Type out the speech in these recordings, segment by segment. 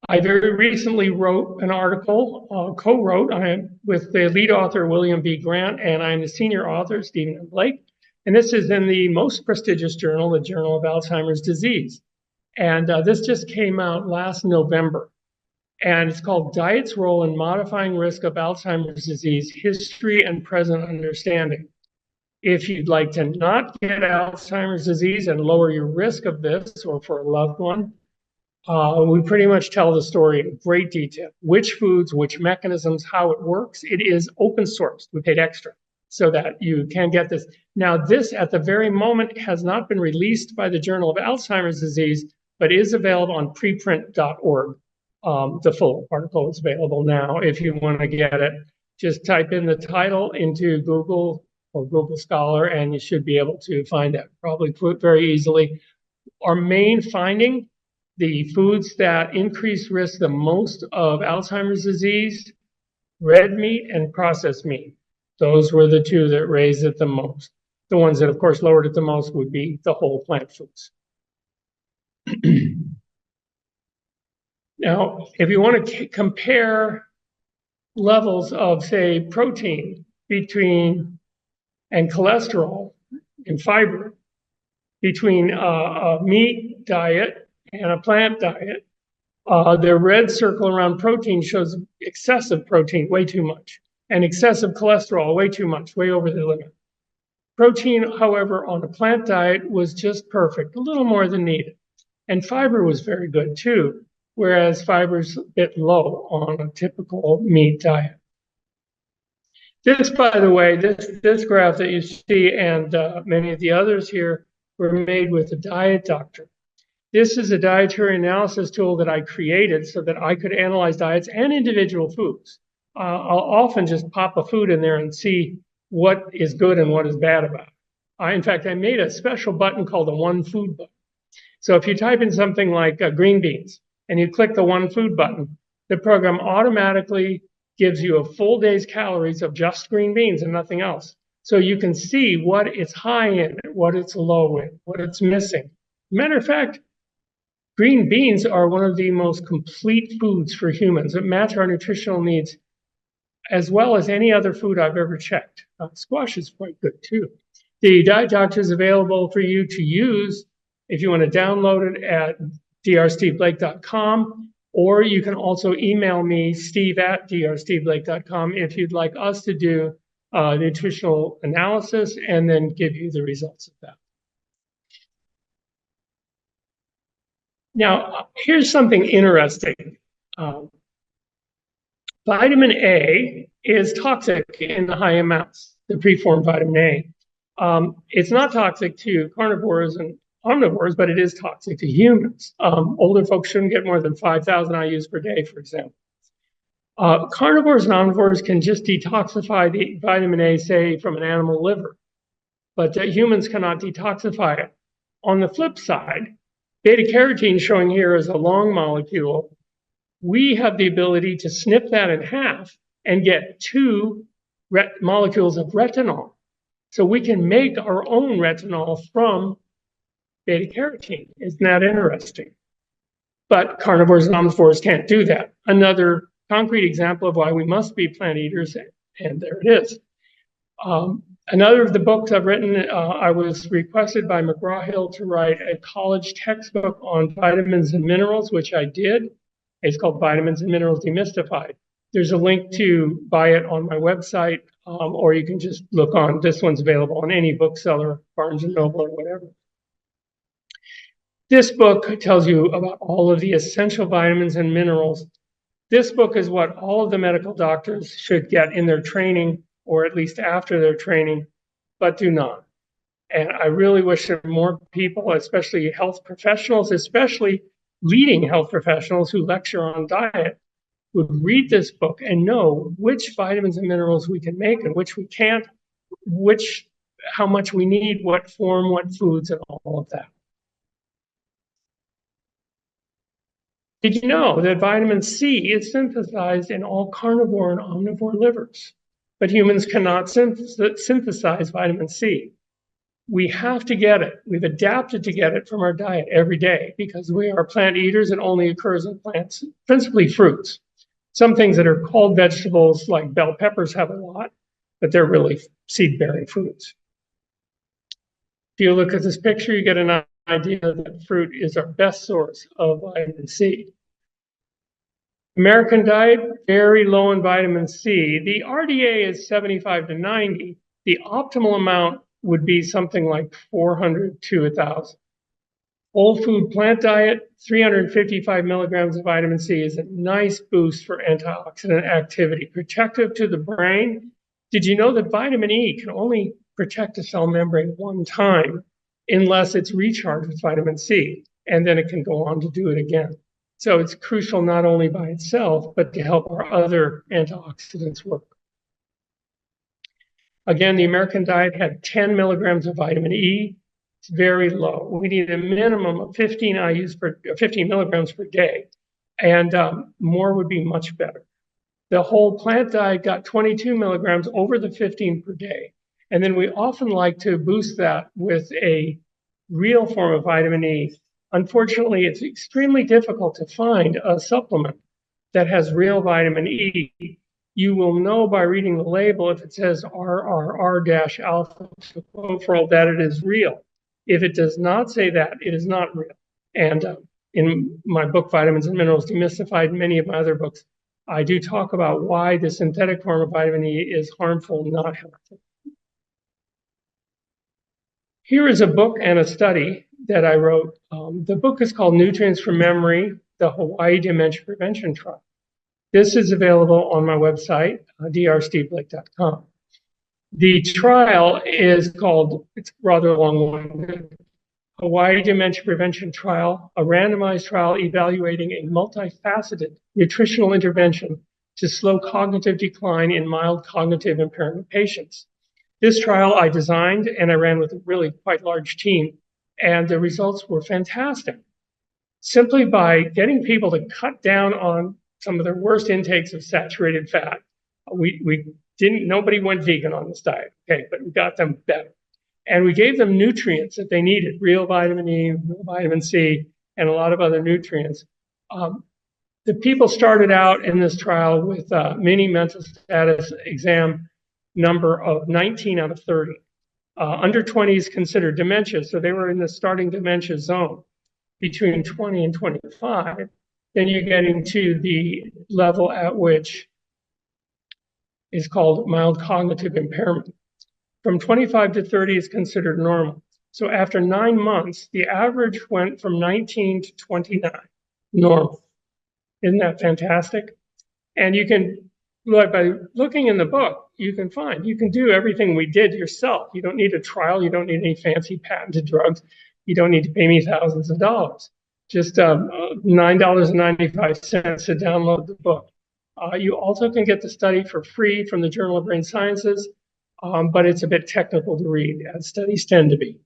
I very recently wrote an article, co-wrote with the lead author, William B. Grant, and I'm the senior author, Stephen M. Blake. And this is in the most prestigious journal, the Journal of Alzheimer's Disease. And this just came out last November. And it's called Diet's Role in Modifying Risk of Alzheimer's Disease, History and Present Understanding. If you'd like to not get Alzheimer's disease and lower your risk of this or for a loved one, we pretty much tell the story in great detail. Which foods, which mechanisms, how it works. It is open source. We paid extra so that you can get this. Now, this at the very moment has not been released by the Journal of Alzheimer's Disease, but is available on preprint.org. The full article is available now if you want to get it. Just type in the title into Google or Google Scholar, and you should be able to find it probably very easily. Our main finding, the foods that increase risk the most of Alzheimer's disease, red meat and processed meat. Those were the two that raised it the most. The ones that, of course, lowered it the most would be the whole plant foods. Now, if you want to compare levels of, say, protein and cholesterol and fiber between a meat diet and a plant diet, the red circle around protein shows excessive protein, way too much, and excessive cholesterol, way too much, way over the limit. Protein, however, on a plant diet was just perfect, a little more than needed. And fiber was very good too, whereas fiber's a bit low on a typical meat diet. This, by the way, this graph that you see and many of the others here were made with a diet doctor. This is a dietary analysis tool that I created so that I could analyze diets and individual foods. I'll often just pop a food in there and see what is good and what is bad about it. In fact, I made a special button called the One Food button. So if you type in something like green beans and you click the One Food button, the program automatically gives you a full day's calories of just green beans and nothing else. So you can see what it's high in, what it's low in, what it's missing. Matter of fact, green beans are one of the most complete foods for humans that match our nutritional needs as well as any other food I've ever checked. Squash is quite good too. The Diet Doctor is available for you to use if you want to download it at drsteveblake.com, or you can also email me, steve@drsteveblake.com, if you'd like us to do nutritional analysis and then give you the results of that. Now, here's something interesting. Vitamin A is toxic in the high amounts, the preformed vitamin A. It's not toxic to carnivores and omnivores, but it is toxic to humans. Older folks shouldn't get more than 5,000 IUs per day, for example. Carnivores and omnivores can just detoxify the vitamin A, say, from an animal liver, but humans cannot detoxify it. On the flip side, beta-carotene, showing here as a long molecule, we have the ability to snip that in half and get 2 molecules of retinol. So we can make our own retinol from beta-carotene. Isn't that interesting? But carnivores and omnivores can't do that. Another concrete example of why we must be plant eaters, and there it is. Another of the books I've written, I was requested by McGraw-Hill to write a college textbook on vitamins and minerals, which I did. It's called Vitamins and Minerals Demystified. There's a link to buy it on my website, or you can just look on, this one's available on any bookseller, Barnes & Noble or whatever. This book tells you about all of the essential vitamins and minerals. This book is what all of the medical doctors should get in their training, or at least after their training, but do not. And I really wish that more people, especially health professionals, especially leading health professionals who lecture on diet, would read this book and know which vitamins and minerals we can make and which we can't, how much we need, what form, what foods, and all of that. Did you know that vitamin C is synthesized in all carnivore and omnivore livers, but humans cannot synthesize vitamin C? We have to get it. We've adapted to get it from our diet every day because we are plant eaters and only occurs in plants, principally fruits. Some things that are called vegetables, like bell peppers, have a lot, but they're really seed-bearing fruits. If you look at this picture, you get an idea that fruit is our best source of vitamin C. American diet, very low in vitamin C. The RDA is 75 to 90. The optimal amount would be something like 400 to 1,000. Whole food plant diet, 355 milligrams of vitamin C is a nice boost for antioxidant activity, protective to the brain. Did you know that vitamin E can only protect a cell membrane one time unless it's recharged with vitamin C, and then it can go on to do it again. So it's crucial not only by itself, but to help our other antioxidants work. Again, the American diet had 10 milligrams of vitamin E. It's very low. We need a minimum of 15 milligrams per day, and more would be much better. The whole plant diet got 22 milligrams over the 15 per day. And then we often like to boost that with a real form of vitamin E. Unfortunately, it's extremely difficult to find a supplement that has real vitamin E. You will know by reading the label if it says RRR-alpha tocopherol that it is real. If it does not say that, it is not real. And in my book, Vitamins and Minerals Demystified, and many of my other books, I do talk about why the synthetic form of vitamin E is harmful, not helpful. Here is a book and a study that I wrote. The book is called Nutrients for Memory, the Hawaii Dementia Prevention Trial. This is available on my website, drsteveblake.com. The trial is called, it's rather long, Hawaii Dementia Prevention Trial, a randomized trial evaluating a multifaceted nutritional intervention to slow cognitive decline in mild cognitive impairment patients. This trial I designed and I ran with a really quite large team, and the results were fantastic. Simply by getting people to cut down on some of their worst intakes of saturated fat, nobody went vegan on this diet, okay, but we got them better. And we gave them nutrients that they needed, real vitamin E, real vitamin C, and a lot of other nutrients. The people started out in this trial with a mini mental status exam number of 19 out of 30. Under 20 is considered dementia, so they were in the starting dementia zone. Between 20 and 25, then you're getting to the level at which is called mild cognitive impairment. From 25 to 30 is considered normal. So after 9 months, the average went from 19 to 29, normal. Isn't that fantastic? And you can, by looking in the book, you can do everything we did yourself. You don't need a trial. You don't need any fancy patented drugs. You don't need to pay me thousands of dollars. Just $9.95 to download the book. You also can get the study for free from the Journal of Brain Sciences, but it's a bit technical to read, as studies tend to be.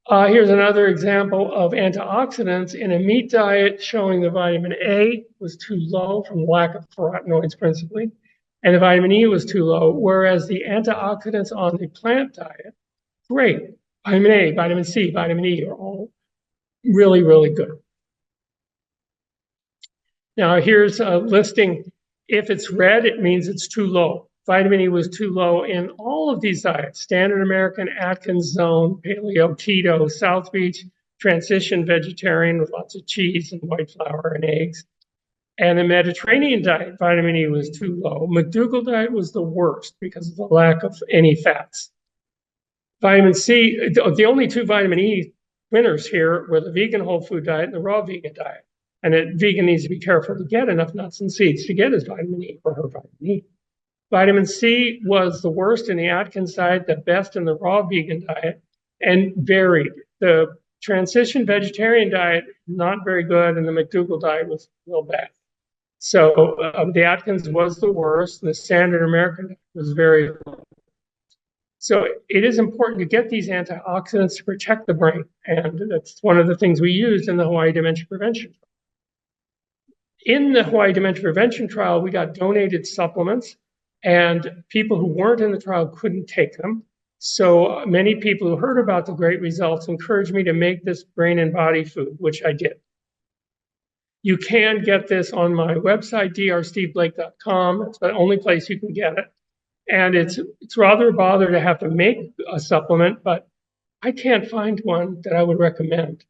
Here's another example of antioxidants in a meat diet showing the vitamin A was too low from lack of carotenoids principally, and the vitamin E was too low, whereas the antioxidants on the plant diet, great. Vitamin A, vitamin C, vitamin E are all really, really good. Now here's a listing. If it's red, it means it's too low. Vitamin E was too low in all of these diets: Standard American, Atkins Zone, Paleo, Keto, South Beach, Transition Vegetarian with lots of cheese and white flour and eggs. And the Mediterranean diet, vitamin E was too low. McDougall diet was the worst because of the lack of any fats. Vitamin C, the only two vitamin E winners here were the vegan whole food diet and the raw vegan diet. And a vegan needs to be careful to get enough nuts and seeds to get his vitamin E or her vitamin E. Vitamin C was the worst in the Atkins diet, the best in the raw vegan diet, and varied. The transition vegetarian diet, not very good, and the McDougall diet was real bad. So the Atkins was the worst. The Standard American was very low. So it is important to get these antioxidants to protect the brain, and that's one of the things we used in the Hawaii Dementia Prevention. In the Hawaii Dementia Prevention Trial, we got donated supplements. and people who weren't in the trial couldn't take them. So many people who heard about the great results encouraged me to make this brain and body food, which I did. You can get this on my website, drsteveblake.com. It's the only place you can get it. And it's rather a bother to have to make a supplement, but I can't find one that I would recommend.